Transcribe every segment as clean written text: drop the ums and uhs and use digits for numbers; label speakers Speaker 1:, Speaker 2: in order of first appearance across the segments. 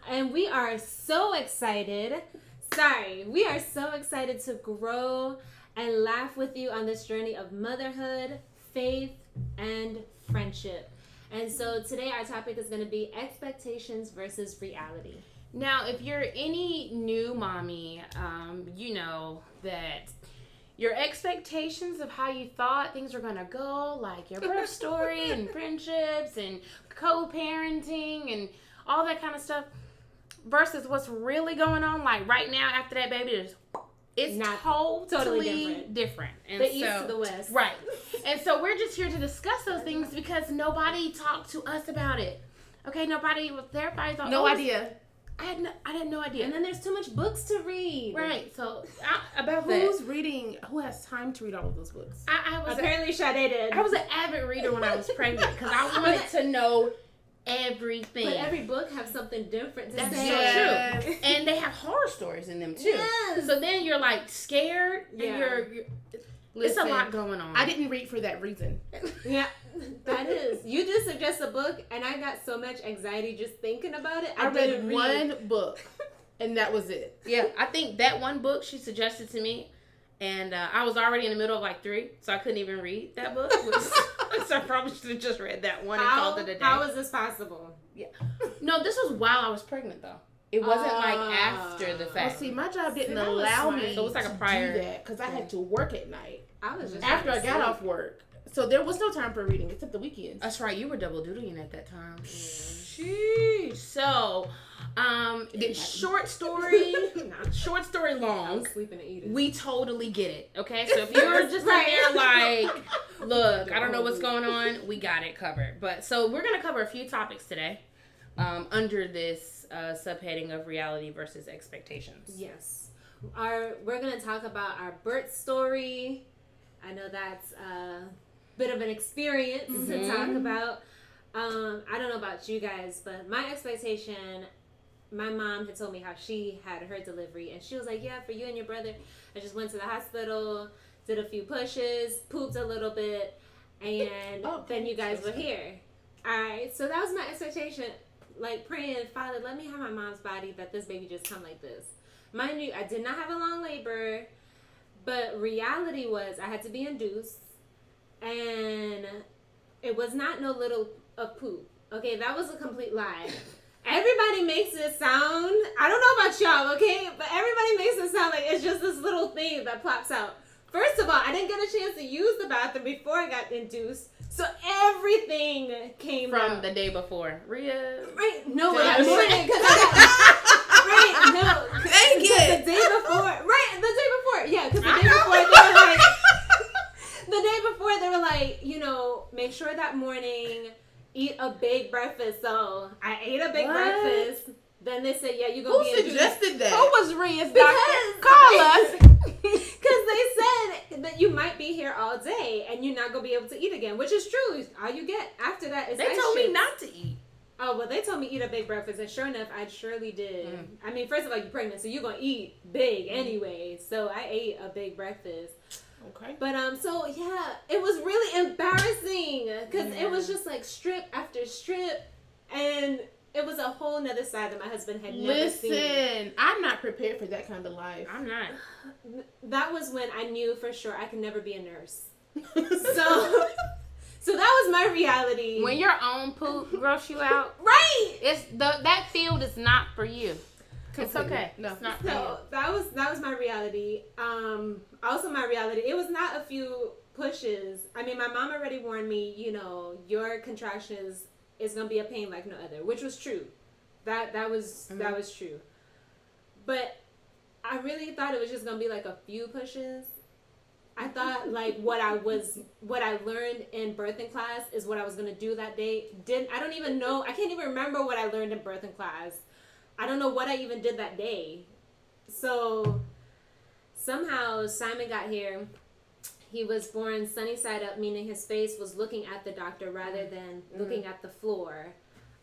Speaker 1: and we are so excited. We are so excited to grow and laugh with you on this journey of motherhood, faith, and friendship. And so today our topic is going to be expectations versus reality.
Speaker 2: Now, if you're any new mommy, you know that your expectations of how you thought things were going to go, like your birth story and friendships and co-parenting and all that kind of stuff, versus what's really going on, like right now after that baby, it's not totally different. And
Speaker 1: the east to the west.
Speaker 2: Right. And so we're just here to discuss those things because nobody talked to us about it. Okay, nobody was there. Everybody thought,
Speaker 3: no idea.
Speaker 2: I had no idea.
Speaker 1: And then there's too much books to read.
Speaker 2: Right. So about
Speaker 3: Who's reading? Who has time to read all of those books?
Speaker 2: I was
Speaker 1: apparently Sade did.
Speaker 2: I was an avid reader when I was pregnant because I wanted to know everything.
Speaker 1: But every book has something different to
Speaker 2: That's
Speaker 1: say.
Speaker 2: so true. And they have horror stories in them too.
Speaker 1: Yes.
Speaker 2: So then you're like scared and you're
Speaker 3: Listen,
Speaker 2: it's a lot going on.
Speaker 3: I didn't read for that reason.
Speaker 1: Yeah, that is. You just suggest a book, and I got so much anxiety just thinking about it.
Speaker 3: I read one book, and that was it.
Speaker 2: Yeah, I think that one book she suggested to me, and I was already in the middle of like 3, so I couldn't even read that book. So I probably should have just read that one and called it a day.
Speaker 1: How is this possible?
Speaker 2: Yeah. No, this was while I was pregnant, though. It wasn't like after the fact.
Speaker 3: Well, see, my job didn't allow me
Speaker 2: so it was like a prior
Speaker 3: to do that because I had to work at night.
Speaker 1: I was just
Speaker 3: after I got off work, so there was no time for reading except the weekends.
Speaker 2: That's right, you were double dutying at that time. Sheesh. So, short story long.
Speaker 1: Sleeping and eating.
Speaker 2: We totally get it. Okay, so if you're just right there like, look, I don't know what's going on, we got it covered. But so we're gonna cover a few topics today, under this subheading of reality versus expectations.
Speaker 1: Yes, we're gonna talk about our birth story. I know that's a bit of an experience to talk about. I don't know about you guys, but my expectation, my mom had told me how she had her delivery, and she was like, yeah, for you and your brother, I just went to the hospital, did a few pushes, pooped a little bit, and then you guys were here. Alright, so that was my expectation, like praying, Father, let me have my mom's body that this baby just come like this. Mind you, I did not have a long labor, but reality was I had to be induced, and it was not no little poop. Okay, that was a complete lie. Everybody makes it sound, I don't know about y'all, okay, but everybody makes it sound like it's just this little thing that plops out. First of all, I didn't get a chance to use the bathroom before I got induced, so everything came
Speaker 2: from
Speaker 1: out.
Speaker 2: The day before. Rhea.
Speaker 1: Right, no, that morning, because I got... Right, no.
Speaker 3: Thank you.
Speaker 1: The day before. Right, the day before. Yeah, because the day before they were like... The day before they were like, you know, make sure that morning, eat a big breakfast. So I ate a big breakfast. Then they said, yeah, you're going to be
Speaker 3: Who suggested that?
Speaker 2: Who was Rhea's
Speaker 1: doctor?
Speaker 2: Call us.
Speaker 1: Because they said that you might be here all day and you're not going to be able to eat again, which is true. All you get after that is
Speaker 2: They told me not to eat.
Speaker 1: Oh, well, they told me eat a big breakfast, and sure enough, I surely did. I mean, first of all, you're pregnant, so you're going to eat big anyway. So I ate a big breakfast.
Speaker 3: Okay.
Speaker 1: But, so, yeah, it was really embarrassing because it was just like strip after strip, and it was a whole nother side that my husband had never seen.
Speaker 3: Listen, I'm not prepared for that kind of life.
Speaker 2: I'm not.
Speaker 1: That was when I knew for sure I could never be a nurse. So that was my reality.
Speaker 2: When your own poop gross you out,
Speaker 1: right?
Speaker 2: It's that field is not for you.
Speaker 3: Completely.
Speaker 2: It's okay.
Speaker 3: No,
Speaker 2: it's not for
Speaker 1: So
Speaker 2: you.
Speaker 1: that was my reality. Also my reality. It was not a few pushes. I mean, my mom already warned me. You know, your contractions is gonna be a pain like no other, which was true. That was true. But I really thought it was just gonna be like a few pushes. I thought like what I learned in birthing class is what I was gonna do that day. I don't even know. I can't even remember what I learned in birthing class. I don't know what I even did that day. So somehow Simon got here. He was born sunny side up, meaning his face was looking at the doctor rather than looking at the floor.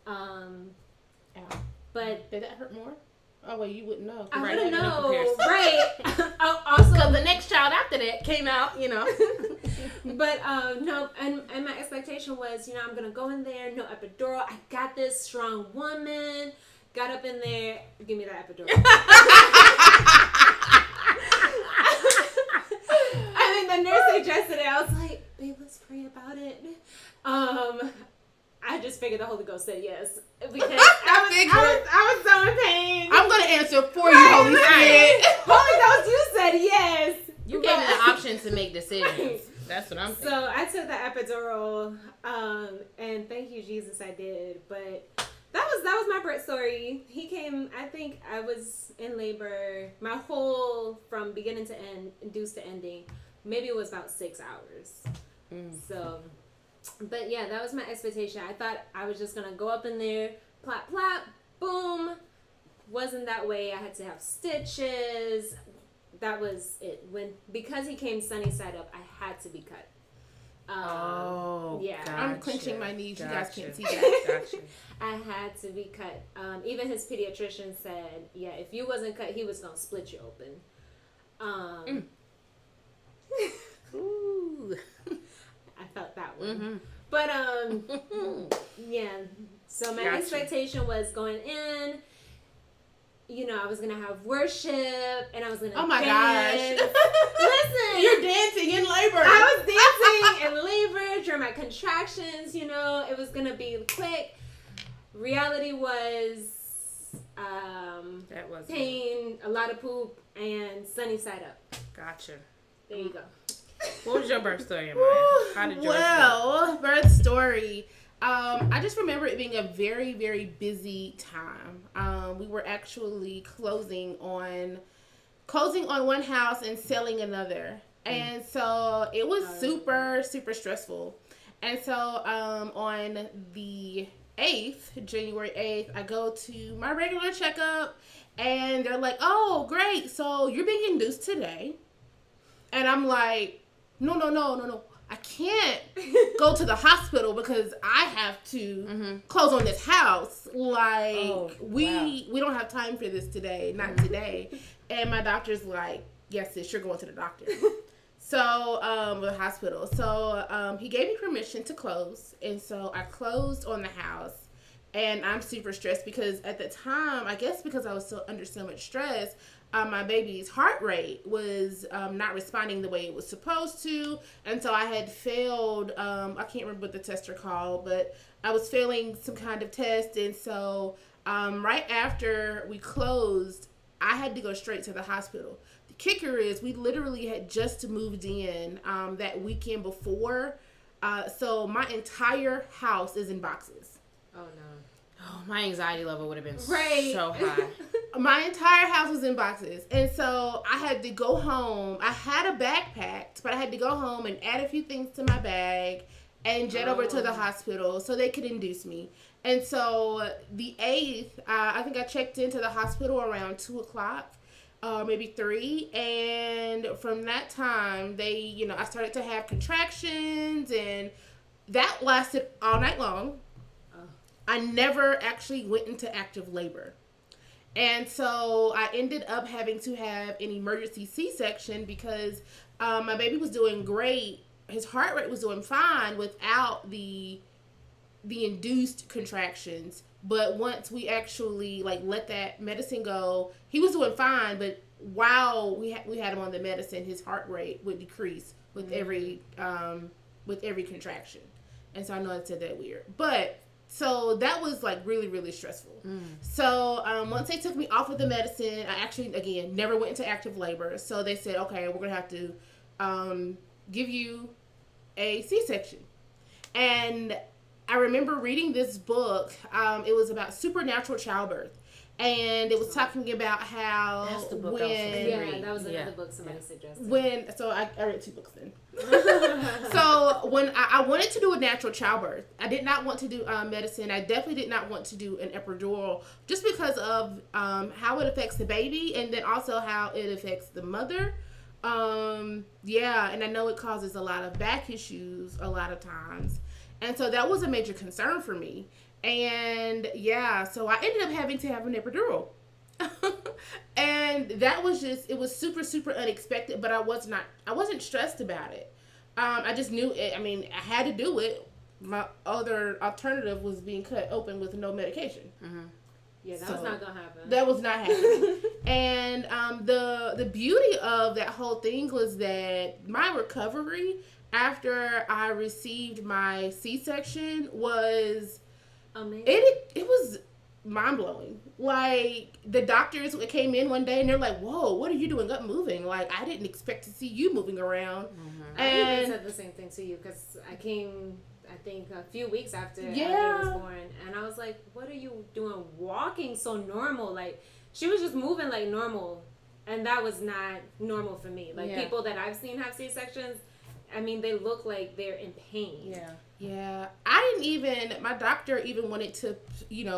Speaker 1: But
Speaker 3: did that hurt more? Oh, well, you wouldn't know.
Speaker 1: I
Speaker 2: Right,
Speaker 1: wouldn't
Speaker 2: no
Speaker 1: know.
Speaker 2: comparison.
Speaker 1: Right. Also,
Speaker 2: Because the next child after that came out, you know.
Speaker 1: But no, and my expectation was, you know, I'm gonna go in there, no epidural. I got this strong woman. got up in there, give me that epidural. I mean, the nurse suggested it. I was like, babe, let's pray about it. I just figured the Holy Ghost said yes because I was so in pain.
Speaker 3: I'm gonna answer for you, Holy Spirit.
Speaker 1: Holy Ghost, you said yes.
Speaker 2: You gave me the option to make decisions. Right. That's what I'm saying.
Speaker 1: So I took the epidural, and thank you, Jesus, I did. But that was my birth story. He came. I think I was in labor my whole from beginning to end, induced to ending. Maybe it was about 6 hours. So. But yeah, that was my expectation. I thought I was just gonna go up in there, plop, plop, boom. Wasn't that way. I had to have stitches. That was it. Because he came sunny side up, I had to be cut.
Speaker 2: Yeah.
Speaker 3: Gotcha. I'm clenching my knees. You guys can't see
Speaker 2: that. Gotcha.
Speaker 1: I had to be cut. Even his pediatrician said, yeah, if you wasn't cut, he was gonna split you open.
Speaker 2: Ooh.
Speaker 1: I felt that one. But, yeah. So my expectation was going in, you know, I was going to have worship, and I was going to
Speaker 3: Oh, my
Speaker 1: dance.
Speaker 3: gosh.
Speaker 1: Listen.
Speaker 3: You're dancing in labor.
Speaker 1: I was dancing in labor during my contractions, you know. It was going to be quick. Reality was
Speaker 2: that was
Speaker 1: pain, a lot of poop, and sunny side up.
Speaker 2: Gotcha.
Speaker 1: There you go.
Speaker 2: What was your birth story, Amaya? How did yours go?
Speaker 3: Birth story. I just remember it being a very, very busy time. We were actually closing on one house and selling another. And so it was super, super stressful. And so on the 8th, January 8th, I go to my regular checkup, and they're like, oh, great. So you're being induced today. And I'm like, no. I can't go to the hospital because I have to close on this house. Like, we don't have time for this today. Not today. And my doctor's like, yes, sis, you're going to the doctor. So, the hospital. So, he gave me permission to close. And so I closed on the house. And I'm super stressed because at the time, I guess because I was so under so much stress, my baby's heart rate was not responding the way it was supposed to. And so I had failed, I can't remember what the tests are called, but I was failing some kind of test. And so right after we closed, I had to go straight to the hospital. The kicker is we literally had just moved in that weekend before. So my entire house is in boxes.
Speaker 1: Oh, no.
Speaker 2: Oh, my anxiety level would have been so high.
Speaker 3: My entire house was in boxes. And so I had to go home. I had a bag packed, but I had to go home and add a few things to my bag and jet over to the hospital so they could induce me. And so the 8th, I think I checked into the hospital around 2 o'clock, maybe 3. And from that time, I started to have contractions, and that lasted all night long. I never actually went into active labor. And so I ended up having to have an emergency C-section because my baby was doing great. His heart rate was doing fine without the induced contractions. But once we actually let that medicine go, he was doing fine. But while we had him on the medicine, his heart rate would decrease with every contraction. And so I know I said that weird, but. So that was really, really stressful. So once they took me off of the medicine, I actually, again, never went into active labor. So they said, okay, we're going to have to give you a C-section. And I remember reading this book. It was about supernatural childbirth. And it was talking about how
Speaker 2: that's the book
Speaker 1: that was another book somebody suggested.
Speaker 3: I read 2 books then. So when I wanted to do a natural childbirth, I did not want to do medicine. I definitely did not want to do an epidural just because of how it affects the baby and then also how it affects the mother. And I know it causes a lot of back issues a lot of times. And so that was a major concern for me. And so I ended up having to have an epidural. And that was it was super, super unexpected, but I wasn't stressed about it. I just knew it. I mean, I had to do it. My other alternative was being cut open with no medication.
Speaker 1: Yeah, that was not gonna happen.
Speaker 3: That was not happening. And the beauty of that whole thing was that my recovery after I received my C-section was
Speaker 1: amazing.
Speaker 3: It was mind blowing. Like, the doctors came in one day and they're like, "Whoa, what are you doing up moving? Like, I didn't expect to see you moving around."
Speaker 1: I even said the same thing to you because I came, I think, a few weeks after Abby was born, and I was like, "What are you doing? Walking so normal? Like, she was just moving like normal, and that was not normal for me. Like people that I've seen have C-sections." I mean, they look like they're in pain.
Speaker 3: Yeah. I didn't even, my doctor even wanted to,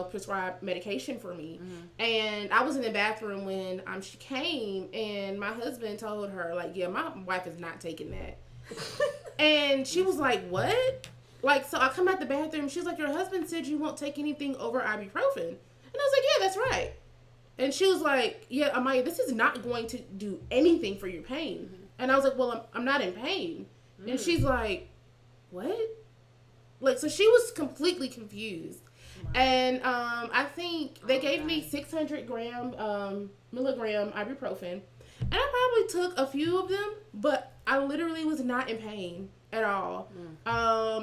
Speaker 3: prescribe medication for me. And I was in the bathroom when she came, and my husband told her, like, yeah, my wife is not taking that. And she was like, what? Like, so I come out the bathroom, she's like, your husband said you won't take anything over ibuprofen. And I was like, yeah, that's right. And she was like, yeah, Amaya, this is not going to do anything for your pain. And I was like, well, I'm not in pain. And she's like, what? Like, so she was completely confused. Wow. And I think they gave me 600 milligram ibuprofen. And I probably took a few of them, but I literally was not in pain at all.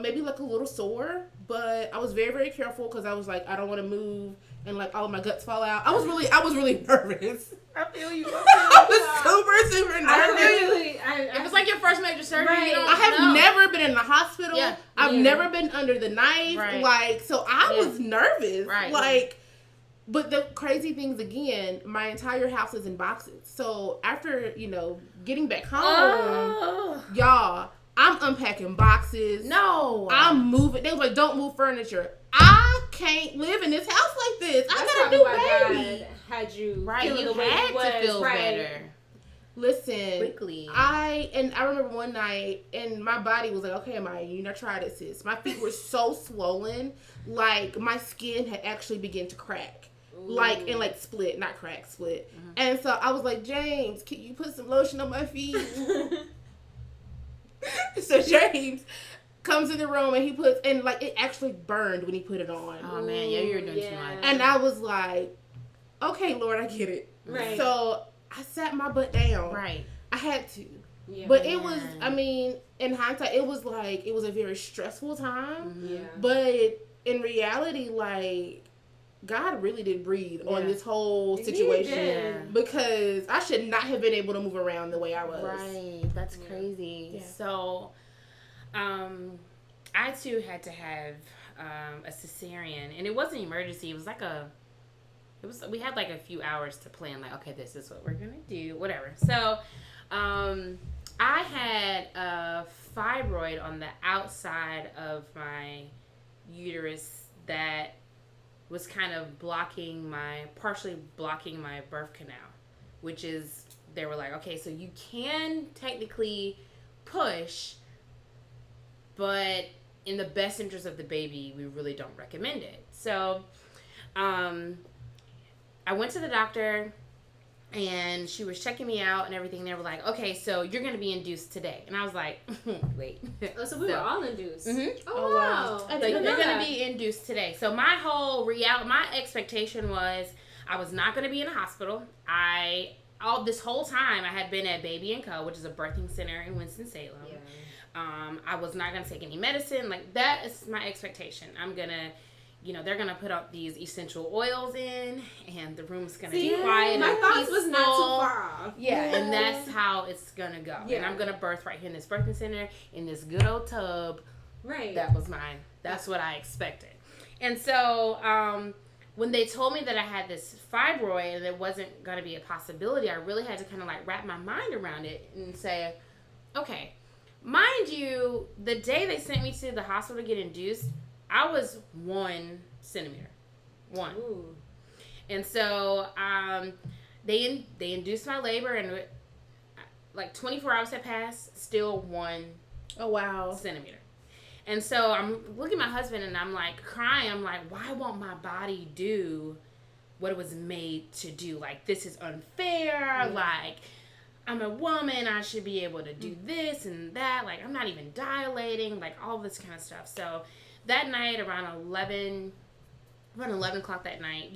Speaker 3: Maybe like a little sore, but I was very, very careful because I was like, I don't want to move and like all of my guts fall out. I was really nervous.
Speaker 2: I feel you.
Speaker 3: I was super nervous.
Speaker 2: It was like your first major surgery.
Speaker 1: Right.
Speaker 3: I have never been in the hospital.
Speaker 2: Yeah.
Speaker 3: I've never been under the knife.
Speaker 2: Right.
Speaker 3: Like, so I was nervous.
Speaker 2: Right.
Speaker 3: Like, but the crazy things again, my entire house is in boxes. So after, getting back home, y'all, I'm unpacking boxes.
Speaker 2: No.
Speaker 3: I'm moving. They was like, don't move furniture. I can't live in this house like this. I got a new baby.
Speaker 1: God had you
Speaker 2: you
Speaker 1: the way
Speaker 2: had
Speaker 1: you was,
Speaker 2: to feel better.
Speaker 3: Listen,
Speaker 2: Quickly.
Speaker 3: I remember one night, and my body was like, okay, Amaya, try this, sis. My feet were so swollen, like my skin had actually begun to crack. Like, and like split, not crack, split. And so I was like, James, can you put some lotion on my feet? So James comes in the room and he puts, and like it actually burned when he put it on.
Speaker 2: Oh man, yeah, you're doing too much.
Speaker 3: And I was like, okay, Lord, I get it.
Speaker 1: Right.
Speaker 3: So I sat my butt down.
Speaker 2: Right.
Speaker 3: I had to.
Speaker 1: Yeah.
Speaker 3: But it was, I mean, in hindsight, it was a very stressful time.
Speaker 1: Yeah.
Speaker 3: But in reality, like, God really did breathe on this whole situation because I should not have been able to move around the way I was.
Speaker 2: Right. That's crazy.
Speaker 3: Yeah.
Speaker 2: So, I too had to have a cesarean, and it wasn't an emergency. It was like we had like a few hours to plan, like, okay, this is what we're gonna do, whatever. So, I had a fibroid on the outside of my uterus that was kind of partially blocking my birth canal, which is, they were like, okay, so you can technically push, but in the best interest of the baby, we really don't recommend it. So, I went to the doctor, and she was checking me out and everything. They were like, okay, so you're going to be induced today. And I was like, wait.
Speaker 1: Oh, so we were all induced.
Speaker 2: Mm-hmm.
Speaker 1: Oh, wow.
Speaker 2: Like, you're going to be induced today. So my whole my expectation was I was not going to be in a hospital. This whole time I had been at Baby & Co., which is a birthing center in Winston-Salem. Yeah. I was not going to take any medicine. Like, that is my expectation. I'm going to, they're going to put up these essential oils in, and the room's going to be quiet.
Speaker 1: My thoughts was not too far off.
Speaker 2: Yeah, and that's how it's going to go. Yeah. And I'm going to birth right here in this birthing center, in this good old tub.
Speaker 1: Right.
Speaker 2: That's what I expected. And so, when they told me that I had this fibroid and it wasn't going to be a possibility, I really had to kind of like wrap my mind around it and say, okay, mind you, the day they sent me to the hospital to get induced, I was 1 centimeter. 1. Ooh. And so they induced my labor, and like 24 hours had passed, still 1 centimeter. And so I'm looking at my husband, and I'm like crying. I'm like, why won't my body do what it was made to do? Like, this is unfair. Yeah. Like, I'm a woman. I should be able to do this and that. Like, I'm not even dilating. Like, all this kind of stuff. So that night, around 11 o'clock that night,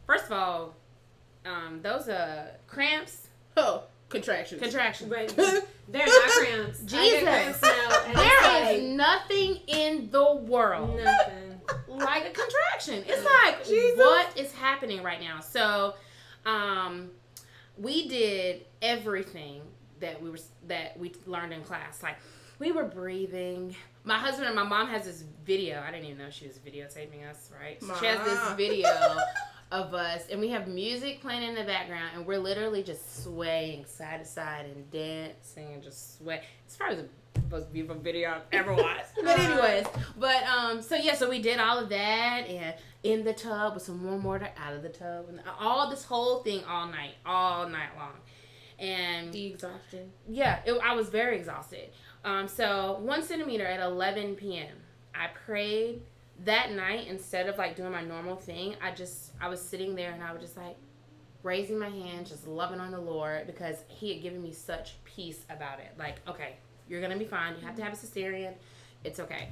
Speaker 2: First of all, those cramps.
Speaker 3: Oh, contractions.
Speaker 1: Right. They're not cramps.
Speaker 2: Jesus.
Speaker 1: I get cramps now, and
Speaker 2: There is nothing in the world
Speaker 1: nothing.
Speaker 2: like a contraction. It's like, what is happening right now? So, we did everything that we learned in class. Like, we were breathing. My husband and my mom has this video. I didn't even know she was videotaping us, right? So she has this video of us, and we have music playing in the background, and we're literally just swaying side to side and dancing and just sway. It's probably the most beautiful video I've ever watched. But anyways, so we did all of that, and in the tub with some warm water, out of the tub, and all this whole thing all night long. And
Speaker 3: The exhaustion.
Speaker 2: yeah, I was very exhausted. So 1 centimeter at 11 p.m. I prayed that night. Instead of like doing my normal thing, I was sitting there and I was just like raising my hand, just loving on the Lord, because He had given me such peace about it. Like, okay, you're gonna be fine. You have to have a cesarean. It's okay.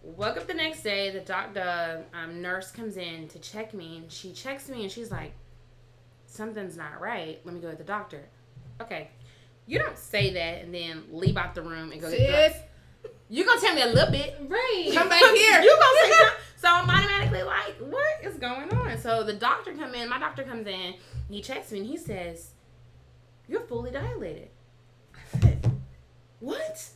Speaker 2: Woke up the next day. The nurse comes in to check me, and she checks me and she's like, something's not right. Let me go to the doctor. Okay. You don't say that and then leave out the room and go get drugs. You're going to tell me a little bit.
Speaker 1: Right.
Speaker 3: Come back here.
Speaker 2: You're going to say something. So I'm automatically like, what is going on? So the doctor my doctor comes in, he checks me and he says, you're fully dilated. I said, what?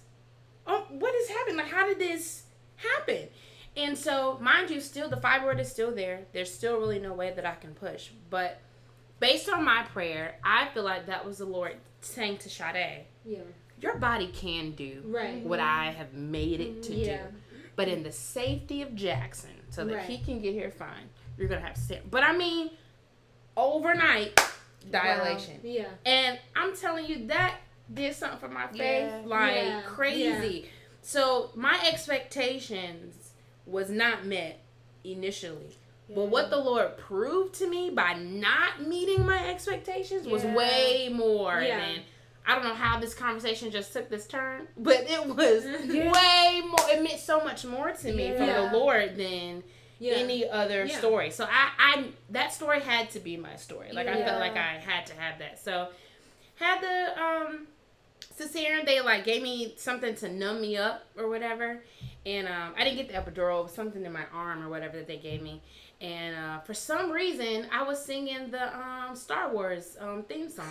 Speaker 2: Oh, what is happening? Like, how did this happen? And so, mind you, still the fibroid is still there. There's still really no way that I can push. But based on my prayer, I feel like that was the Lord saying to Sade, your body can do what I have made it to do. But in the safety of Jackson, so that he can get here fine, you're going to have to sit. But I mean, overnight dilation.
Speaker 1: Wow. Yeah.
Speaker 2: And I'm telling you, that did something for my faith crazy.
Speaker 1: Yeah.
Speaker 2: So my expectations was not met initially. But what the Lord proved to me by not meeting my expectations was way more than, I don't know how this conversation just took this turn, but it was way more. It meant so much more to me from the Lord than any other story. So I that story had to be my story. Like, I felt like I had to have that. So had the cesarean, they like gave me something to numb me up or whatever. And I didn't get the epidural, something in my arm or whatever that they gave me. And for some reason, I was singing the Star Wars theme song.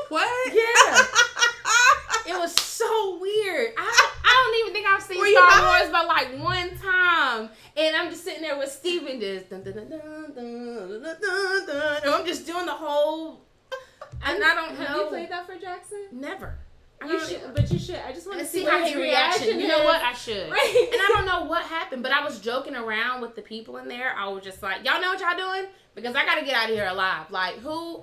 Speaker 3: What?
Speaker 2: Yeah. It was so weird. I don't even think I've seen Star Wars but like one time. And I'm just sitting there with Steven just dun, dun, dun, dun, dun, dun, dun, dun, and I'm just doing the whole. And I don't know.
Speaker 1: Have you played that for Jackson?
Speaker 2: Never.
Speaker 1: You should, but you should. I just want to see
Speaker 2: how his reaction. You know what? I should.
Speaker 1: Right.
Speaker 2: And I don't know what happened, but I was joking around with the people in there. I was just like, y'all know what y'all doing? Because I got to get out of here alive. Like, who,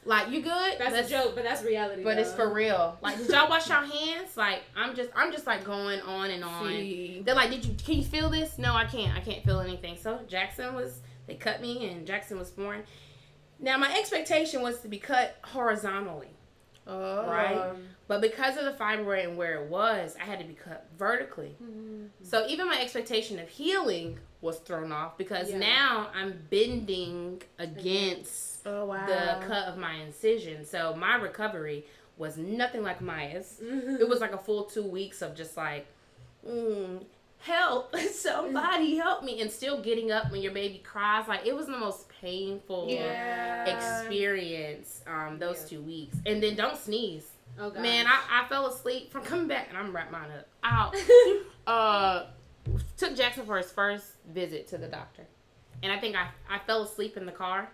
Speaker 2: like, you good?
Speaker 1: That's a joke, but that's reality.
Speaker 2: But it's for real. Like, did y'all wash your hands? Like, I'm just like going on and on.
Speaker 3: See.
Speaker 2: They're like, can you feel this? No, I can't. I can't feel anything. So they cut me and Jackson was born. Now, my expectation was to be cut horizontally. Right? But because of the fibroid and where it was, I had to be cut vertically. Mm-hmm. So even my expectation of healing was thrown off because now I'm bending against the cut of my incision. So my recovery was nothing like Maya's. Mm-hmm. It was like a full 2 weeks of just like, help, somebody help me. And still getting up when your baby cries. Like, it was the most painful experience those 2 weeks. And then don't sneeze. Oh, God. Man, I fell asleep from coming back, and I'm wrapping mine up. Took Jackson for his first visit to the doctor. And I think I fell asleep in the car.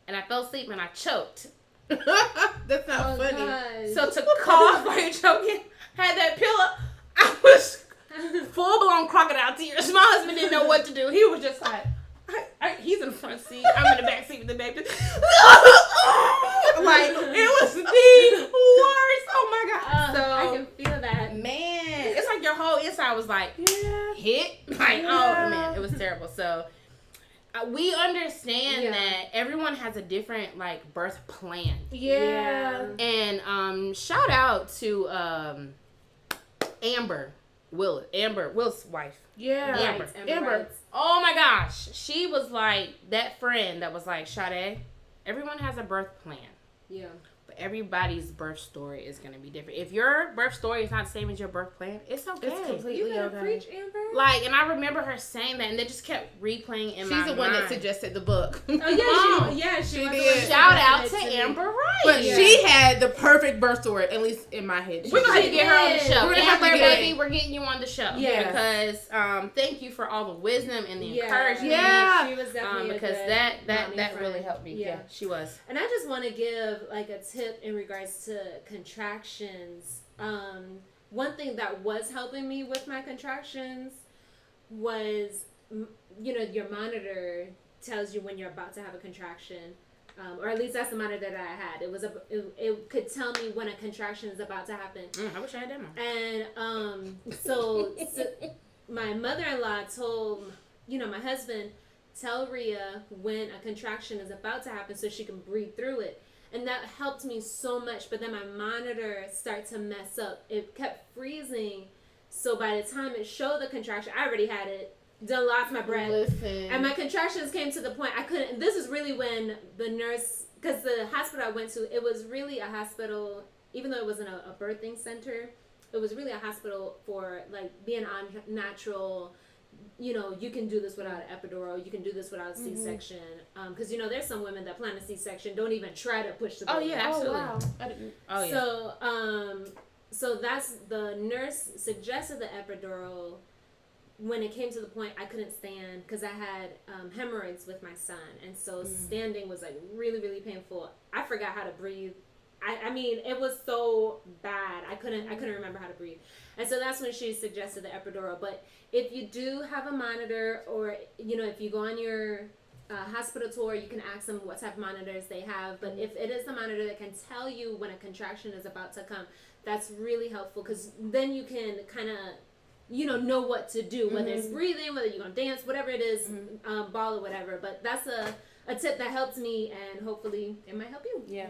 Speaker 2: And I fell asleep and I choked.
Speaker 3: That's not funny.
Speaker 1: God.
Speaker 2: So to cough while you're choking, had that pillow, I was full-blown crocodile tears. My husband didn't know what to do. He was just like, he's in the front seat. I'm in the back seat with the baby. Like, it was the worst. Oh, my God. So
Speaker 1: I can feel that.
Speaker 2: Man, it's like your whole inside was like, hit. Like, oh, man, it was terrible. So we understand that everyone has a different, like, birth plan.
Speaker 3: Yeah.
Speaker 2: And shout out to Amber Will's wife.
Speaker 3: Yeah.
Speaker 2: Amber. Oh my gosh. She was like that friend that was like, Sade, everyone has a birth plan.
Speaker 1: Yeah.
Speaker 2: But everybody's birth story is going to be different. If your birth story is not the same as your birth plan, it's okay.
Speaker 3: It's completely
Speaker 1: You gotta
Speaker 3: okay.
Speaker 1: preach, Amber.
Speaker 2: Like, and I remember her saying that, and they just kept replaying in my mind.
Speaker 3: She's the one that suggested the book.
Speaker 1: Oh yeah, she
Speaker 3: She
Speaker 1: was
Speaker 3: did.
Speaker 1: the one
Speaker 2: Shout
Speaker 1: that
Speaker 2: out to
Speaker 1: suggested it
Speaker 2: Amber Wright.
Speaker 3: But
Speaker 1: Yeah.
Speaker 3: she had the perfect birth story, at least in my head.
Speaker 2: We're gonna have to get her on the
Speaker 1: did.
Speaker 2: show.
Speaker 3: We're gonna have to
Speaker 2: Amber,
Speaker 3: get
Speaker 2: baby,
Speaker 3: it.
Speaker 2: we're getting you on the show.
Speaker 1: Yes.
Speaker 2: Because thank you for all the wisdom and the
Speaker 1: Yeah.
Speaker 2: encouragement.
Speaker 3: Yeah.
Speaker 1: She was definitely a
Speaker 2: Because
Speaker 1: good
Speaker 2: that
Speaker 1: mommy
Speaker 2: really
Speaker 1: friend.
Speaker 2: helped me.
Speaker 1: Yeah.
Speaker 2: Yeah, she was.
Speaker 1: And I just want to give like a tip in regards to contractions. One thing that was helping me with my contractions was, your monitor tells you when you're about to have a contraction. Or at least that's the monitor that I had. It could tell me when a contraction is about to happen.
Speaker 2: I wish I had that one.
Speaker 1: And so my mother-in-law told my husband, tell Rhea when a contraction is about to happen so she can breathe through it. And that helped me so much. But then my monitor started to mess up. It kept freezing. So by the time it showed the contraction, I already had it. Done lost my breath.
Speaker 3: Listen.
Speaker 1: And my contractions came to the point I couldn't. This is really when the nurse, because the hospital I went to, it was really a hospital, even though it wasn't a birthing center, it was really a hospital for like being on natural. You can do this without an epidural. You can do this without a C-section. Because there's some women that plan a C-section, don't even try to push the baby.
Speaker 2: Oh yeah, absolutely.
Speaker 3: wow. I didn't.
Speaker 2: Oh yeah.
Speaker 1: So that's the nurse suggested the epidural. When it came to the point I couldn't stand because I had hemorrhoids with my son, and so standing was like really, really painful. I forgot how to breathe. I mean, it was so bad. I couldn't remember how to breathe, and so that's when she suggested the epidural. But if you do have a monitor, or if you go on your hospital tour, you can ask them what type of monitors they have. But if it is the monitor that can tell you when a contraction is about to come, that's really helpful because then you can kind of know what to do, whether it's breathing, whether you're gonna dance, whatever it is, ball or whatever. But that's a tip that helped me, and hopefully it might help you.
Speaker 2: Yeah.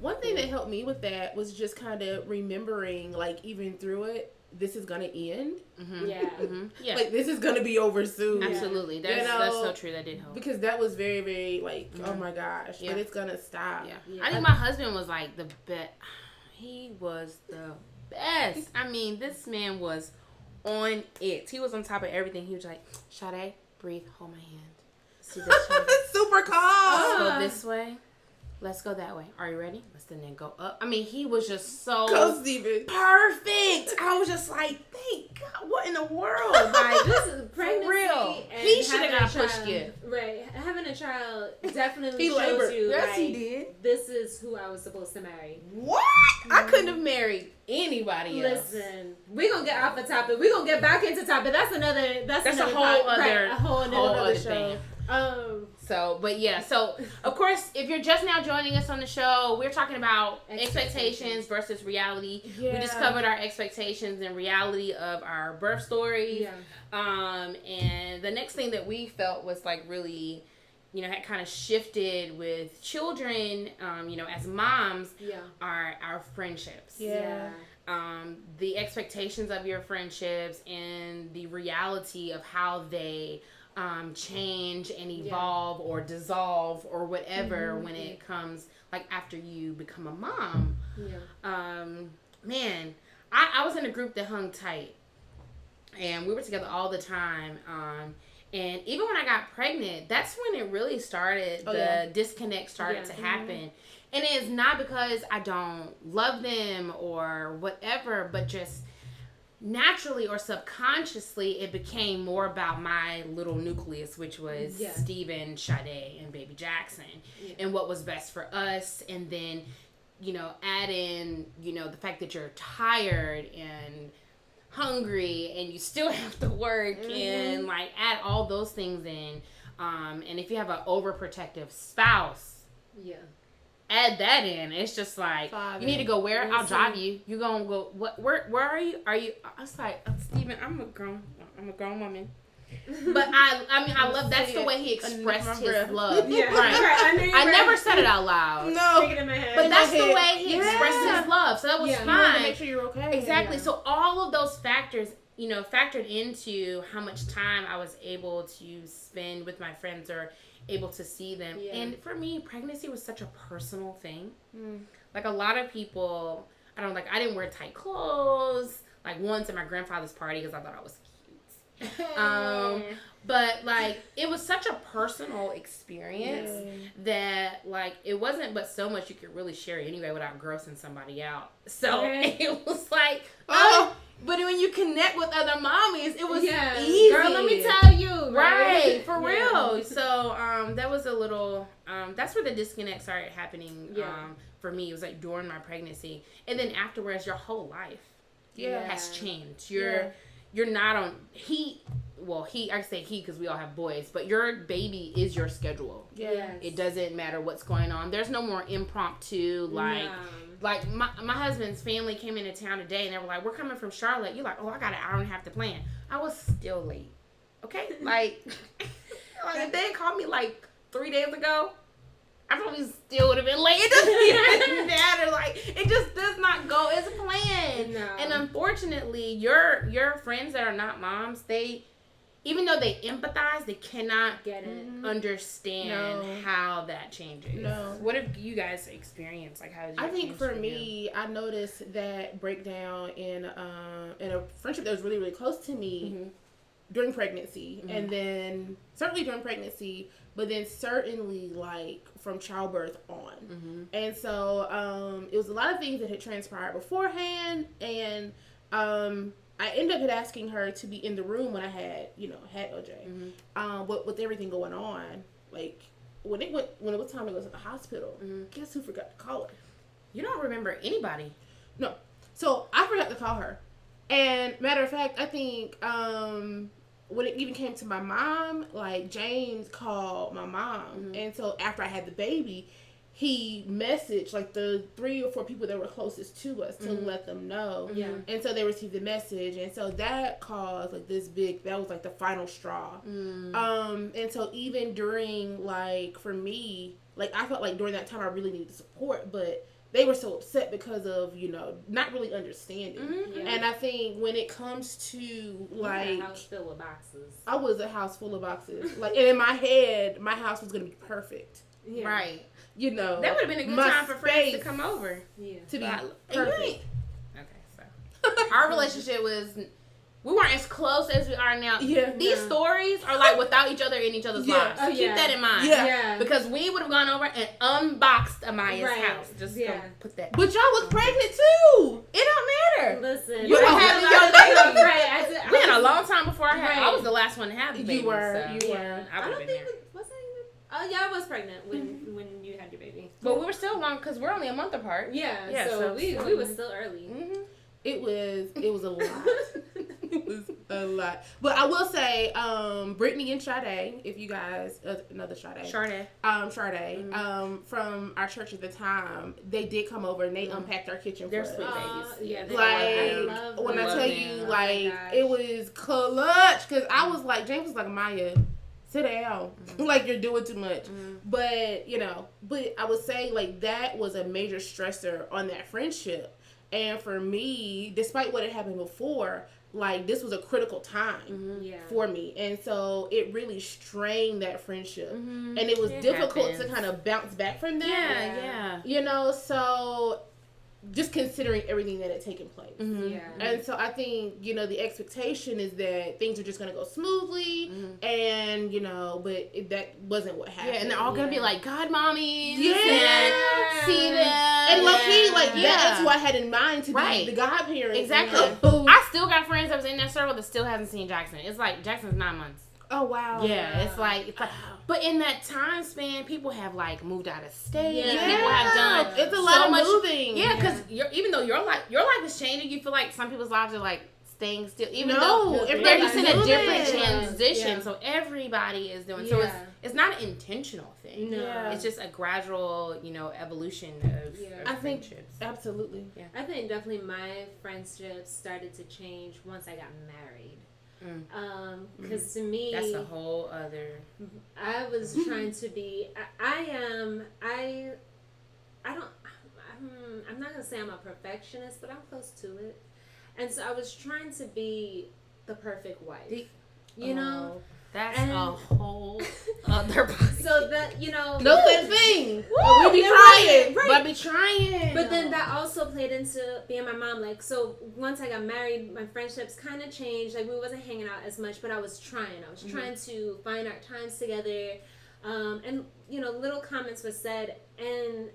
Speaker 3: One thing that helped me with that was just kind of remembering, like, even through it, this is gonna end.
Speaker 2: Mm-hmm.
Speaker 1: Yeah.
Speaker 2: Mm-hmm. Yeah.
Speaker 3: Like, this is gonna be over soon.
Speaker 2: Absolutely. That's so true. That did help.
Speaker 3: Because that was very, very like, oh my gosh,
Speaker 2: Yeah.
Speaker 3: but it's gonna stop.
Speaker 2: Yeah. I think my husband was like the best. He was the best. I mean, this man was on it. He was on top of everything. He was like, Sade, breathe, hold my hand. See this way?
Speaker 3: Super calm.
Speaker 2: Let's go this way. Let's go that way. Are you ready? Let's then go up. I mean, he was just so
Speaker 3: Go, Steven.
Speaker 2: perfect. I was just like, thank God, what in the world? Like,
Speaker 1: This is pregnancy.
Speaker 2: real.
Speaker 1: And
Speaker 2: He shoulda
Speaker 1: having
Speaker 2: got
Speaker 1: a
Speaker 2: pushed
Speaker 1: child-
Speaker 2: you.
Speaker 1: Right. Having a child definitely
Speaker 3: He
Speaker 1: shows
Speaker 3: labored.
Speaker 1: you.
Speaker 2: Yes,
Speaker 1: like,
Speaker 2: he did.
Speaker 1: This is who I was supposed to marry.
Speaker 2: What? I couldn't have married anybody else.
Speaker 1: Listen, we're gonna get off the topic. We're gonna get back into topic. That's
Speaker 2: That's
Speaker 1: another
Speaker 2: a whole
Speaker 1: pod-
Speaker 2: other,
Speaker 1: a whole
Speaker 2: other
Speaker 1: other
Speaker 2: show.
Speaker 1: thing.
Speaker 2: So, but yeah, so of course, if you're just now joining us on the show, we're talking about expectations versus reality.
Speaker 3: Yeah.
Speaker 2: We just covered our expectations and reality of our birth stories.
Speaker 1: Yeah.
Speaker 2: And the next thing that we felt was like really, had kind of shifted with children, as moms, are our friendships.
Speaker 3: Yeah.
Speaker 2: The expectations of your friendships and the reality of how they change and evolve or dissolve or whatever when it comes like after you become a mom. Man, I was in a group that hung tight and we were together all the time. And even when I got pregnant, that's when it really started. Disconnect started to happen. And it's not because I don't love them or whatever, but just naturally or subconsciously, it became more about my little nucleus, which was Steven, Sade, and baby Jackson, and what was best for us. And then, add in, the fact that you're tired and hungry and you still have to work and like add all those things in. And if you have an overprotective spouse, add that in. It's just like, you need to go where? I'll drive you. You gonna go, what? Where are you? Are you? I was like, Steven, I'm a grown woman. But I love, that's the way he expressed his love.
Speaker 1: Right.
Speaker 2: I never said it out loud.
Speaker 3: No.
Speaker 2: But that's the way he expressed his love. So that was fine.
Speaker 3: You want to make sure you're okay.
Speaker 2: Exactly. So all of those factors factored into how much time I was able to spend with my friends or able to see them.
Speaker 1: Yeah.
Speaker 2: And for me, pregnancy was such a personal thing. Like a lot of people, I didn't wear tight clothes. Like once at my grandfather's party because I thought I was cute. But like it was such a personal experience that like it wasn't but so much you could really share anyway without grossing somebody out. So it was like, but when you connect with other mommies, it was easy.
Speaker 1: Girl, let me tell you.
Speaker 2: Right, for real. So that was a little, that's where the disconnect started happening for me. It was like during my pregnancy. And then afterwards, your whole life has changed. You're not on, I say he because we all have boys, but your baby is your schedule. It doesn't matter what's going on. There's no more impromptu, like my husband's family came into town today and they were like, we're coming from Charlotte. You're like, oh, I got an hour and a half to plan. I was still late. Okay? Like if they had called me like 3 days ago, I probably still would have been late. It doesn't even matter. Like, it just does not go as planned.
Speaker 1: No.
Speaker 2: And unfortunately, your friends that are not moms, even though they empathize, they cannot
Speaker 1: get it.
Speaker 2: Understand how that changes.
Speaker 3: No.
Speaker 2: What have you guys experienced? Like, how did you?
Speaker 3: I think for me, I noticed that breakdown in a friendship that was really, really close to me during pregnancy, and then certainly during pregnancy, but then certainly like from childbirth on. And so it was a lot of things that had transpired beforehand, and I ended up asking her to be in the room when I had OJ. With everything going on, like when it was time to go to the hospital, guess who forgot to call her?
Speaker 2: You don't remember anybody.
Speaker 3: No. So I forgot to call her. And matter of fact, I think when it even came to my mom, like James called my mom. And so after I had the baby, he messaged like the 3 or 4 people that were closest to us to let them know. And so they received the message. And so that caused like that was like the final straw. And so even during like, for me, like I felt like during that time I really needed support, but they were so upset because of, not really understanding. And I think when it comes to like...
Speaker 1: a house filled with boxes.
Speaker 3: I was a house full of boxes. Like, and in my head, my house was going to be perfect.
Speaker 2: Right.
Speaker 3: That
Speaker 2: would have been a good time for friends to come over.
Speaker 3: To be
Speaker 2: perfect. Okay, so our relationship we weren't as close as we are now. These stories are like without each other in each other's lives. So keep that in mind. Because we would have gone over and unboxed Amaya's house. Just put that.
Speaker 3: But y'all was pregnant too.
Speaker 2: It don't matter.
Speaker 1: Listen,
Speaker 2: you were having your baby.
Speaker 1: Right.
Speaker 2: We had a long time before I had. I was the last one to have the baby.
Speaker 3: You were.
Speaker 1: I don't think was I even. Oh yeah, I was pregnant when you had your baby.
Speaker 2: But we were still long because we're only a month apart.
Speaker 1: Yeah. So we was still early.
Speaker 3: It was a lot. It was a lot. But I will say, Brittany and Sade, if you guys, another Sade. Sade, from our church at the time, they did come over and they unpacked our kitchen for us.
Speaker 2: They're sweet babies.
Speaker 3: Like, when I tell you, like, it was clutch. Because I was like, James was like, Maya, sit down. Like, you're doing too much. But, but I would say, like, that was a major stressor on that friendship. And for me, despite what had happened before, like, this was a critical time for me. And so it really strained that friendship. And it was difficult to kind of bounce back from that. So just considering everything that had taken place. And so I think, the expectation is that things are just going to go smoothly. And, but that wasn't what happened.
Speaker 2: And they're all going to be like, God, mommies.
Speaker 3: And
Speaker 2: see them.
Speaker 3: And lucky, that's who I had in mind to be the godparent.
Speaker 2: Exactly. I still got friends that was in that circle that still hasn't seen Jackson. It's like, Jackson's 9 months.
Speaker 3: Oh, wow.
Speaker 2: Yeah, it's like, but in that time span, people have like moved out of state. People have done
Speaker 3: it's a lot of moving.
Speaker 2: Yeah, because even though your life is changing, you feel like some people's lives are like staying still. Even
Speaker 3: though
Speaker 2: they're just in a different transition, so everybody is doing. So it's not an intentional thing. It's just a gradual, evolution of friendships.
Speaker 3: Absolutely.
Speaker 2: Yeah.
Speaker 1: I think definitely my friendships started to change once I got married. Because to me,
Speaker 2: that's a whole other.
Speaker 1: I was trying to be. I'm not gonna say I'm a perfectionist, but I'm close to it. And so I was trying to be the perfect wife. You know?
Speaker 2: That's a whole other podcast.
Speaker 1: So that, you know.
Speaker 3: No such thing.
Speaker 1: Woo,
Speaker 3: We be trying.
Speaker 2: Right. But be trying.
Speaker 1: But then that also played into being my mom. Like, so once I got married, my friendships kind of changed. Like, we wasn't hanging out as much, but I was trying. I was trying to find our times together. And, you know, little comments were said. And,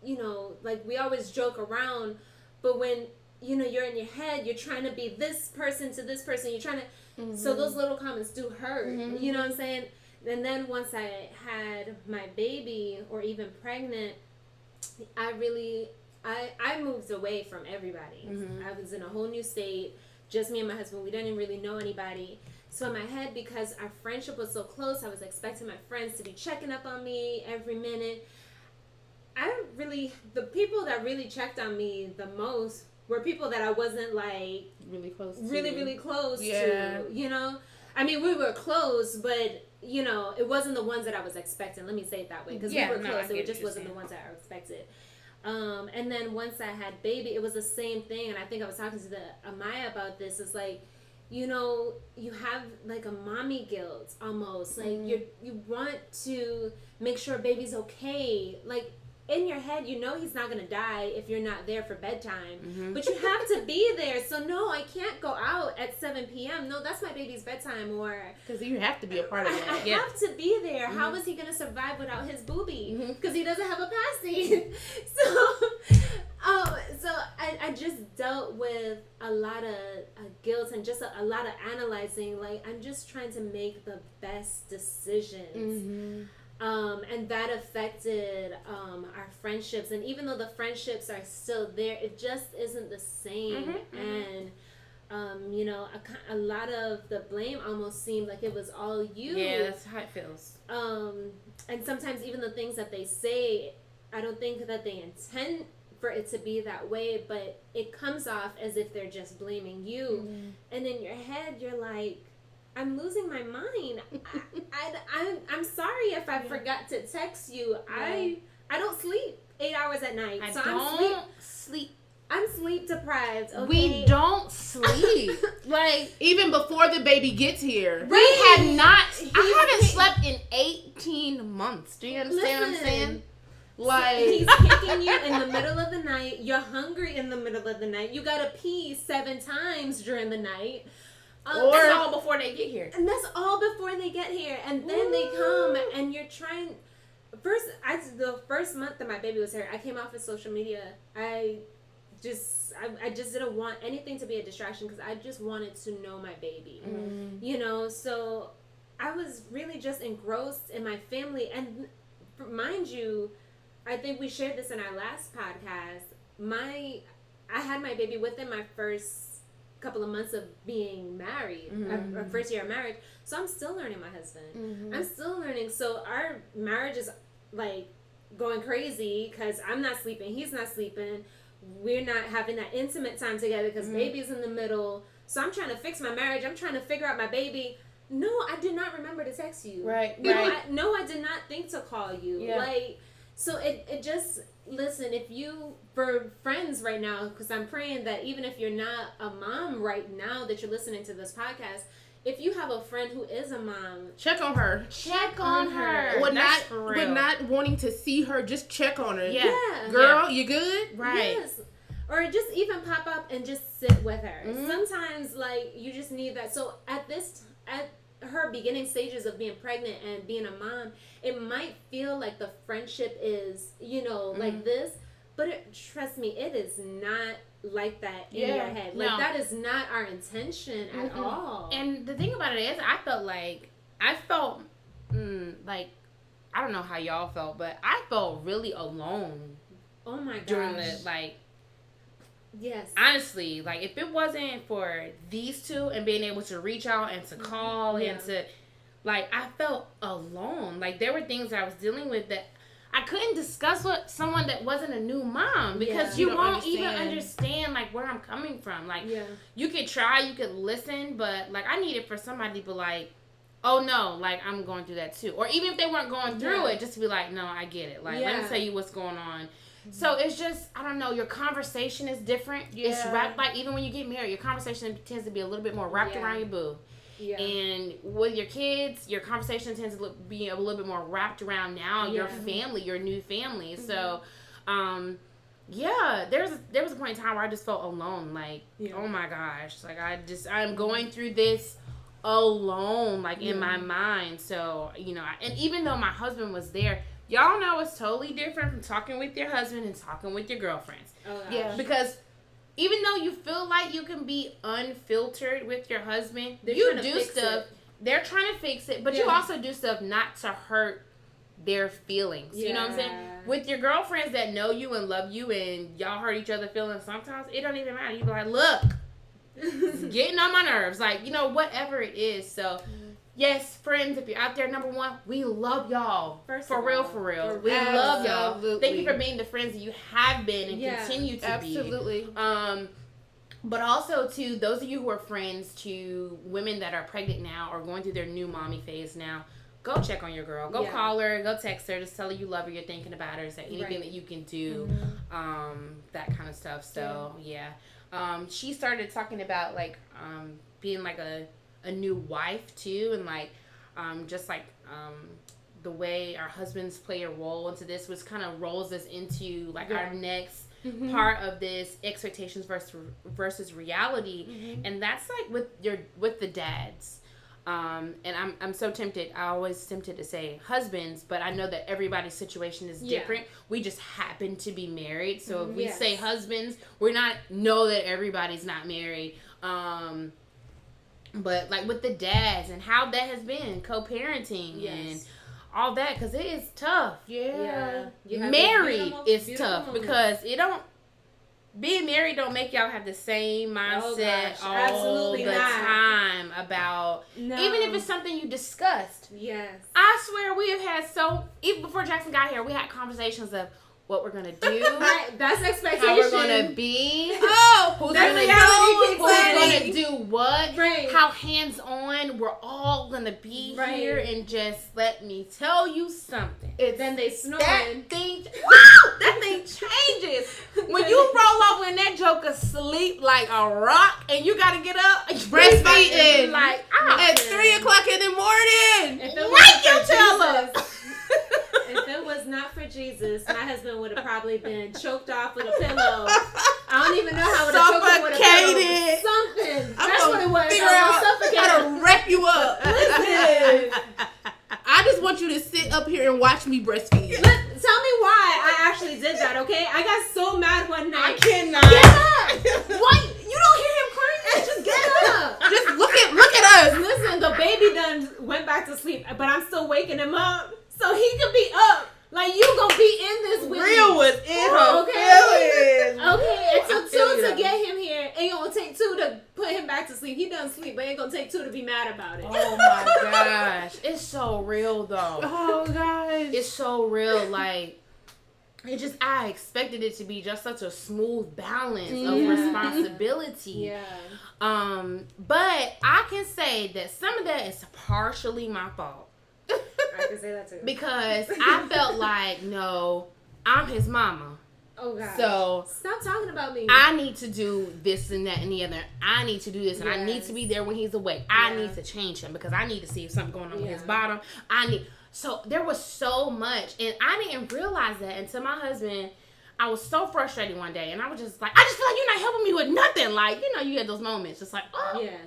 Speaker 1: you know, like, we always joke around. But when, you know, you're in your head, you're trying to be this person to this person. You're trying to... So those little comments do hurt. You know what I'm saying? And then once I had my baby or even pregnant, I moved away from everybody. I was in a whole new state, just me and my husband. We didn't really know anybody. So in my head, because our friendship was so close, I was expecting my friends to be checking up on me every minute. The people that really checked on me the most were people that I wasn't like really close to, you know? I mean, we were close, but, you know, it wasn't the ones that I was expecting. Let me say it that way. Because we were close. It just wasn't the ones that I expected. And then once I had baby, it was the same thing. And I think I was talking to Amaya about this. It's like, you know, you have like a mommy guilt almost. Like you want to make sure baby's okay. Like, in your head, you know he's not going to die if you're not there for bedtime. But you have to be there. So, no, I can't go out at 7 p.m. No, that's my baby's bedtime. Or
Speaker 3: because you have to be a part of that.
Speaker 1: I have to be there. How is he going to survive without his booby? Because he doesn't have a passing. So I just dealt with a lot of guilt and just a lot of analyzing. Like, I'm just trying to make the best decisions. And that affected our friendships. And even though the friendships are still there, it just isn't the same. And, you know, a lot of the blame almost seemed like it was all you.
Speaker 2: Yeah, that's how it feels.
Speaker 1: And sometimes even the things that they say, I don't think that they intend for it to be that way, but it comes off as if they're just blaming you. And in your head, you're like, I'm losing my mind. I'm sorry if I forgot to text you. I don't sleep 8 hours at night. I'm sleep deprived. Okay?
Speaker 2: We don't sleep. Like,
Speaker 3: even before the baby gets here.
Speaker 2: I haven't slept in 18 months. Do you understand what I'm saying?
Speaker 1: Like, he's kicking you in the middle of the night. You're hungry in the middle of the night. You gotta pee 7 times during the night.
Speaker 2: That's all before they get here.
Speaker 1: And that's all before they get here. And then they come and you're trying... The first month that my baby was here, I came off of social media. I just didn't want anything to be a distraction because I just wanted to know my baby. You know, so I was really just engrossed in my family. And mind you, I think we shared this in our last podcast. I had my baby within my first couple of months of being married, our first year of marriage. So I'm still learning my husband. I'm still learning. So our marriage is like going crazy because I'm not sleeping, he's not sleeping. We're not having that intimate time together because baby's in the middle. So I'm trying to fix my marriage. I'm trying to figure out my baby. No, I did not remember to text you.
Speaker 2: Right.
Speaker 1: I did not think to call you. Yeah. Like, so it just, listen, if you, for friends right now, because I'm praying that even if you're not a mom right now that you're listening to this podcast, if you have a friend who is a mom,
Speaker 3: check on her.
Speaker 1: Check on her.
Speaker 3: We're not wanting to see her, just check on her.
Speaker 1: Yeah.
Speaker 3: Girl, you good?
Speaker 1: Right. Yes. Or just even pop up and just sit with her. Sometimes, like, you just need that. So at her beginning stages of being pregnant and being a mom, it might feel like the friendship is, you know, like this, but trust me, it is not like that in your head. Like, that is not our intention at all.
Speaker 2: And the thing about it is, I felt like, I don't know how y'all felt, but I felt really alone.
Speaker 1: Oh my gosh.
Speaker 2: During the, like,
Speaker 1: yes.
Speaker 2: Honestly, like, if it wasn't for these two and being able to reach out and to call and to, like, I felt alone. Like, there were things that I was dealing with that I couldn't discuss with someone that wasn't a new mom because you won't even understand, like, where I'm coming from. Like, you could try, you could listen, but, like, I needed for somebody to be like, oh, no, like, I'm going through that too. Or even if they weren't going through it, just to be like, no, I get it. Like, let me tell you what's going on. So it's just, I don't know, your conversation is different.
Speaker 3: Yeah.
Speaker 2: It's wrapped, like, even when you get married, your conversation tends to be a little bit more wrapped around your boo.
Speaker 1: Yeah.
Speaker 2: And with your kids, your conversation tends to be a little bit more wrapped around now your family, your new family. So, there was a point in time where I just felt alone. Like, oh my gosh, like I'm going through this alone, like in my mind. So, and even though my husband was there, y'all know it's totally different from talking with your husband and talking with your girlfriends.
Speaker 1: Oh, gosh.
Speaker 3: Yeah.
Speaker 2: Because even though you feel like you can be unfiltered with your husband, you do stuff. They're trying to fix it, but you also do stuff not to hurt their feelings.
Speaker 1: Yeah.
Speaker 2: You know what I'm saying? With your girlfriends that know you and love you and y'all hurt each other's feelings, sometimes it don't even matter. You be like, look, it's getting on my nerves. Like, whatever it is. So, yes, friends, if you're out there, number one, we love y'all. For real. We love y'all. Thank you for being the friends that you have been and continue to be.
Speaker 3: Absolutely.
Speaker 2: But also, to those of you who are friends to women that are pregnant now or going through their new mommy phase now, go check on your girl. Go call her. Go text her. Just tell her you love her. You're thinking about her. Is there anything that you can do? That kind of stuff. So, she started talking about, like, being, like, a new wife, too. And, like, the way our husbands play a role into this, which kind of rolls us into, like, our next part of this expectations versus reality. And that's like with the dads. And I'm so tempted. I always tempted to say husbands, but I know that everybody's situation is different. We just happen to be married. So if we say husbands, we're not know that everybody's not married. But like with the dads and how that has been co-parenting and all that, because it is tough. Married is tough because being married don't make y'all have the same mindset all the time about, even if it's something you discussed. I swear we have had even before Jackson got here, we had conversations of what we're going to do.
Speaker 1: That's expectation.
Speaker 2: How we're going to be. Who's going to do what. How hands-on we're all going to be here. And just let me tell you something.
Speaker 1: Then they snoring.
Speaker 2: That thing changes. When you roll over and that joker sleep like a rock and you got to get up.
Speaker 3: Breastfeeding.
Speaker 2: Like,
Speaker 3: at 3 o'clock in the morning.
Speaker 2: Wake your child up.
Speaker 1: If it was not for Jesus, my husband would have probably been choked off with a pillow. I don't even know how it would have choked him with a pillow. Something. That's what it was.
Speaker 3: Figure out how to wrap you up.
Speaker 1: Listen.
Speaker 3: I just want you to sit up here and watch me breastfeed.
Speaker 1: Tell me why I actually did that, okay? I got so mad one night.
Speaker 3: I cannot.
Speaker 1: Get up! What? You don't hear him crying? Just get up.
Speaker 3: Just look at us.
Speaker 1: Listen, the baby done went back to sleep, but I'm still waking him up. So he could be up. Like, you gonna be in this with
Speaker 3: Real
Speaker 1: me.
Speaker 3: was in her feelings.
Speaker 1: Okay, it took 2 to get him here. Ain't gonna take 2 to put him back to sleep. He done sleep, but ain't gonna take 2 to be mad about it.
Speaker 2: Oh my gosh. It's so real though.
Speaker 3: Oh gosh.
Speaker 2: It's so real. Like, I expected it to be just such a smooth balance of responsibility. But I can say that some of that is partially my fault.
Speaker 1: I can say that too.
Speaker 2: Because I felt like, no, I'm his mama.
Speaker 1: Oh, God.
Speaker 2: So
Speaker 1: stop talking about me.
Speaker 2: I need to do this and that and the other. I need to do this and I need to be there when he's awake. I need to change him because I need to see if something going on with his bottom. So there was so much, and I didn't realize that until my husband. I was so frustrated one day, and I was just like, I just feel like you're not helping me with nothing. Like, you had those moments, just like, oh.
Speaker 1: Yeah.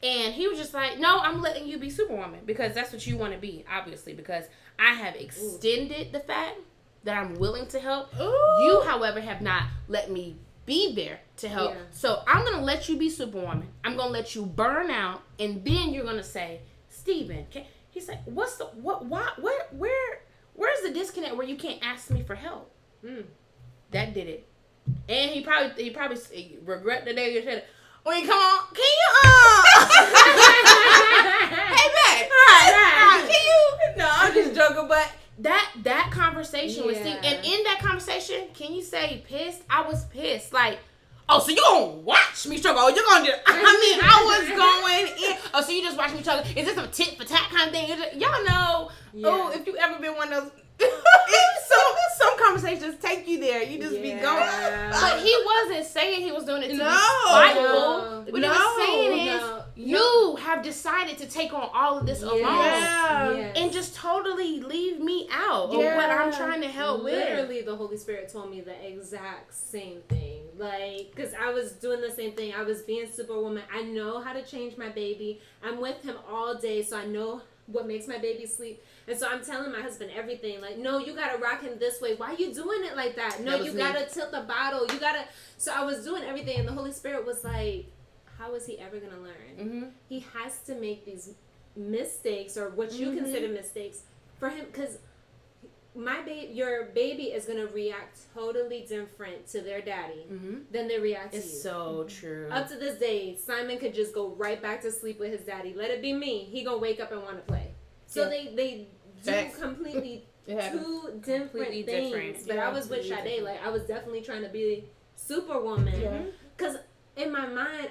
Speaker 2: And he was just like, no, I'm letting you be Superwoman because that's what you want to be, obviously, because I have extended the fact that I'm willing to help.
Speaker 3: Ooh.
Speaker 2: You, however, have not let me be there to help.
Speaker 1: Yeah.
Speaker 2: So I'm going to let you be Superwoman. I'm going to let you burn out, and then you're going to say, Steven, he said, where's the disconnect where you can't ask me for help? That did it. And he probably regret the day you said it. When you come on, can you hey babe, right. Can you? No, I'm just joking. But that conversation with Steve, and in that conversation, can you say pissed? I was pissed. Like, oh, so you gonna watch me struggle? Oh, you're gonna just, I was going in. Oh, so you just watch me struggle? Is this a tit for tat kind of thing? Y'all know. Yeah. Oh, if you ever been one of those. Some
Speaker 3: conversations take you there. You just be going.
Speaker 2: But he wasn't saying he was doing it to be
Speaker 3: No.
Speaker 2: spiteful. What he
Speaker 3: No.
Speaker 2: was saying is, you have decided to take on all of this alone. And just totally leave me out of what I'm trying to help with.
Speaker 1: Literally, the Holy Spirit told me the exact same thing. Like, because I was doing the same thing. I was being Superwoman. I know how to change my baby. I'm with him all day, so I know what makes my baby sleep. And so I'm telling my husband everything. Like, no, you got to rock him this way. Why are you doing it like that? No, you got to tilt the bottle. You got to. So I was doing everything, and the Holy Spirit was like, how is he ever going to learn?
Speaker 2: Mm-hmm.
Speaker 1: He has to make these mistakes, or what you consider mistakes, for him, because your baby is going to react totally different to their daddy than they react to you.
Speaker 2: It's so true.
Speaker 1: Up to this day, Simon could just go right back to sleep with his daddy. Let it be me. He gonna wake up and want to play. So they do completely two different things. But I was with Sade. Like, I was definitely trying to be Superwoman. Because in my mind,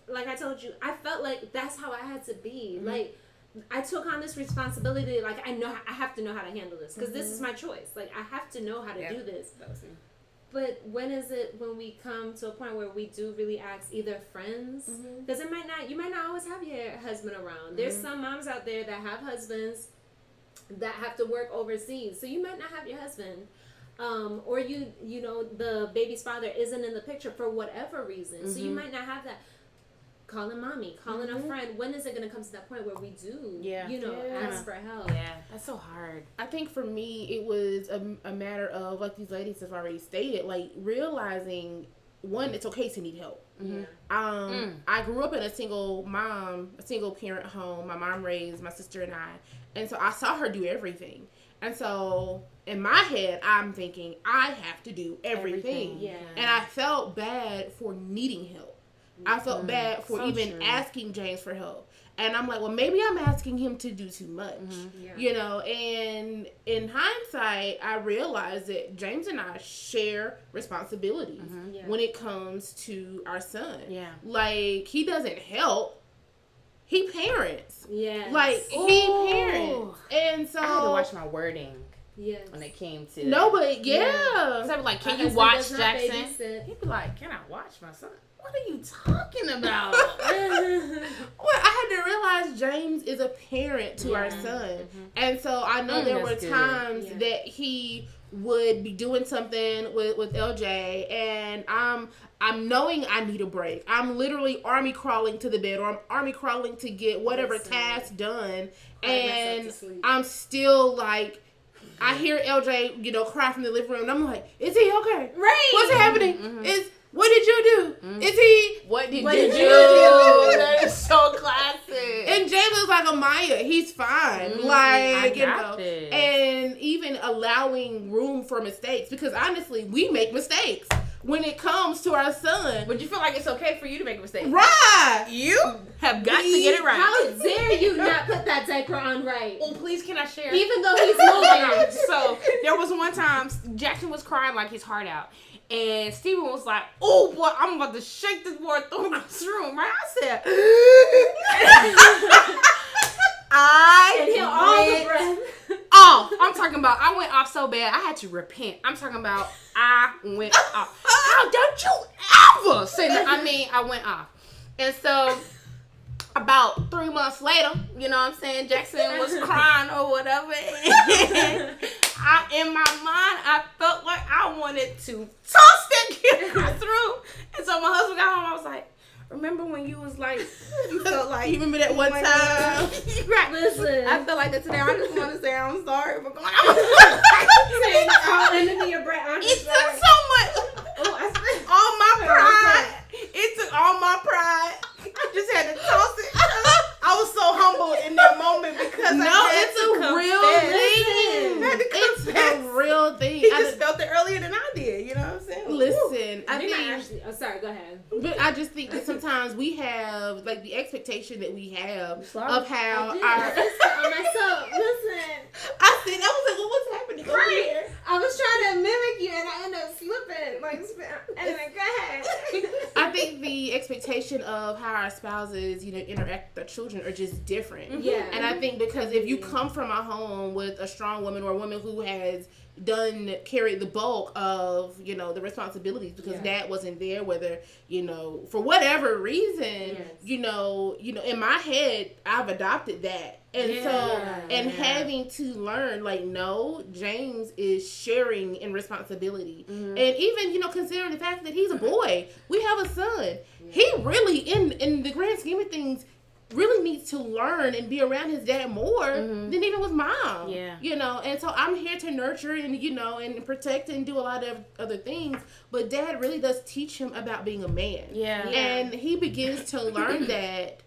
Speaker 1: like I told you, I felt like that's how I had to be. Like, I took on this responsibility. Like, I have to know how to handle this, because this is my choice. Like, I have to know how to do this. But when is it when we come to a point where we do really ask either friends? Because you might not always have your husband around. There's some moms out there that have husbands that have to work overseas, so you might not have your husband. Or you know, the baby's father isn't in the picture for whatever reason, so you might not have that. Calling mommy, calling a friend. When is it going to come to that point where we do, ask for help? Yeah,
Speaker 2: that's so hard.
Speaker 3: I think for me, it was a matter of, like these ladies have already stated, like realizing, one, it's okay to need help. I grew up in a single parent home. My mom raised my sister and I. And so I saw her do everything. And so in my head, I'm thinking, I have to do everything. And I felt bad for needing help. I felt bad for asking James for help. And I'm like, well, maybe I'm asking him to do too much. You know, and in hindsight, I realized that James and I share responsibilities when it comes to our son. Like, he doesn't help. He parents. Like, he parents. And so
Speaker 2: I had to watch my wording. When it came to
Speaker 3: no, but
Speaker 2: So I was like, can you watch Jackson? He'd be like, can I watch my son? What are you talking about?
Speaker 3: Well, I had to realize James is a parent to our son. And so I know there were times that he would be doing something with LJ, and I'm knowing I need a break. I'm literally army crawling to the bed, or I'm army crawling to get whatever task done, and I'm still like, I hear LJ, cry from the living room, and I'm like, is he okay?
Speaker 1: Right.
Speaker 3: What's happening? What did you do? Is he?
Speaker 2: What did you do? That is so classic.
Speaker 3: And James is like, Amaya, he's fine. Like, and even allowing room for mistakes, because honestly, we make mistakes when it comes to our son.
Speaker 2: But you feel like it's okay for you to make a mistake.
Speaker 3: Right.
Speaker 2: You have got to get it right.
Speaker 1: How dare you not put that diaper on right?
Speaker 2: Well, please, can I share?
Speaker 1: Even though he's moving.
Speaker 2: So, there was one time, Jackson was crying like his heart out. And Steven was like, oh, boy, I'm about to shake this boy through this room, right? I said,
Speaker 1: and he'll all the breath
Speaker 2: off. I'm talking about, I went off so bad, I had to repent. I'm talking about, I went off. How don't you ever say that? I mean, I went off. And so, about 3 months later, you know what I'm saying, Jackson was crying or whatever. And in my mind, I felt like I wanted to toss that kid across the room. And so my husband got home, I was like, remember when you was like, you felt like,
Speaker 3: you remember that one time?
Speaker 2: Right.
Speaker 1: Listen.
Speaker 2: I feel like that today. I just want to say I'm sorry for going out. It took so much. All my pride. It took all my pride. I just had to toss it. I was so humbled in that moment because
Speaker 3: it's a real thing. It's a real thing.
Speaker 2: He just felt it earlier than I did. You know what I'm saying?
Speaker 3: Listen, I think.
Speaker 1: Sorry, go ahead.
Speaker 3: But I just think that sometimes we have like the expectation that we have of how
Speaker 1: on myself. Listen,
Speaker 3: I said, I was like, well, what's happening over here?
Speaker 1: I was trying to mimic you, and I ended up slipping. Like, and then go ahead.
Speaker 3: I think think the expectation of how our spouses, interact with their children are just different.
Speaker 1: Yeah.
Speaker 3: And I think because if you come from a home with a strong woman or a woman who has carried the bulk of, the responsibilities because dad wasn't there, whether, for whatever reason, in my head, I've adopted that. And having to learn, like, no, James is sharing in responsibility. And even, considering the fact that he's a boy, we have a son. He really, in the grand scheme of things, really needs to learn and be around his dad more than even with mom. Yeah. And so I'm here to nurture and, and protect and do a lot of other things. But dad really does teach him about being a man.
Speaker 2: Yeah.
Speaker 3: And he begins to learn that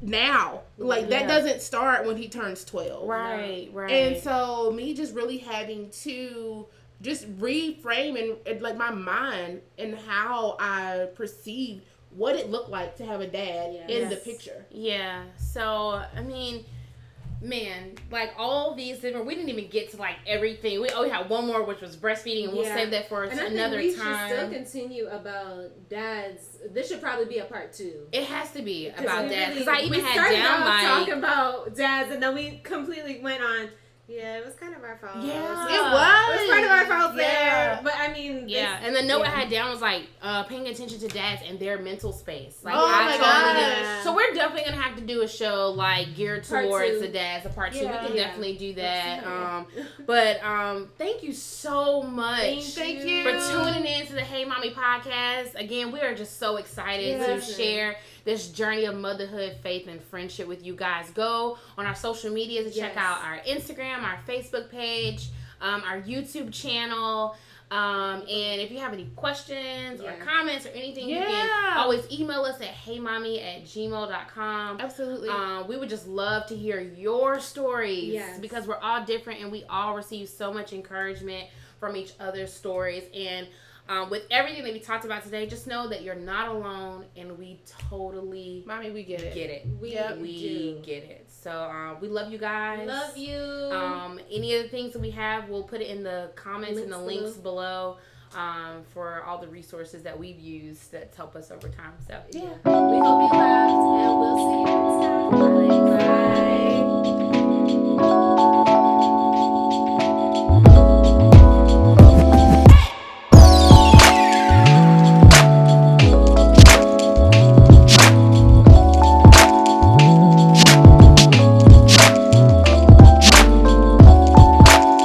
Speaker 3: now. Like, that doesn't start when he turns 12.
Speaker 2: Right.
Speaker 3: And so me just really having to just reframe and like my mind and how I perceived what it looked like to have a dad in the picture.
Speaker 2: Yeah. So, I mean, man, like all these different, we didn't even get to like everything. We only had one more, which was breastfeeding, and we'll save that for another time.
Speaker 1: And I think we should still continue about dads. This should probably be a part 2.
Speaker 2: It has to be about dads. Because I even had down
Speaker 1: like talking about dads, and then we completely went on. Yeah, it was kind of our fault.
Speaker 3: Yeah,
Speaker 1: it was part of our fault there. But I mean,
Speaker 2: and the note I had down was like paying attention to dads and their mental space. Like,
Speaker 3: my God.
Speaker 2: So we're definitely gonna have to do a show like geared towards the dads, a part 2. We can definitely do that. But thank you so much.
Speaker 3: Thank you
Speaker 2: for tuning in to the Hey Mommy podcast. Again, we are just so excited to share this journey of motherhood, faith, and friendship with you guys. Go on our social media to check out our Instagram, our Facebook page, our YouTube channel. And if you have any questions or comments or anything, you can always email us at heymommy@gmail.com.
Speaker 3: Absolutely.
Speaker 2: We would just love to hear your stories because we're all different and we all receive so much encouragement from each other's stories. And with everything that we talked about today, just know that you're not alone, and we totally,
Speaker 3: Mommy, we get it.
Speaker 2: We get it. So we love you guys.
Speaker 1: Love you.
Speaker 2: Any of the things that we have, we'll put it in the comments and the links below for all the resources that we've used that help us over time. So
Speaker 1: we hope you laughed, and we'll see you.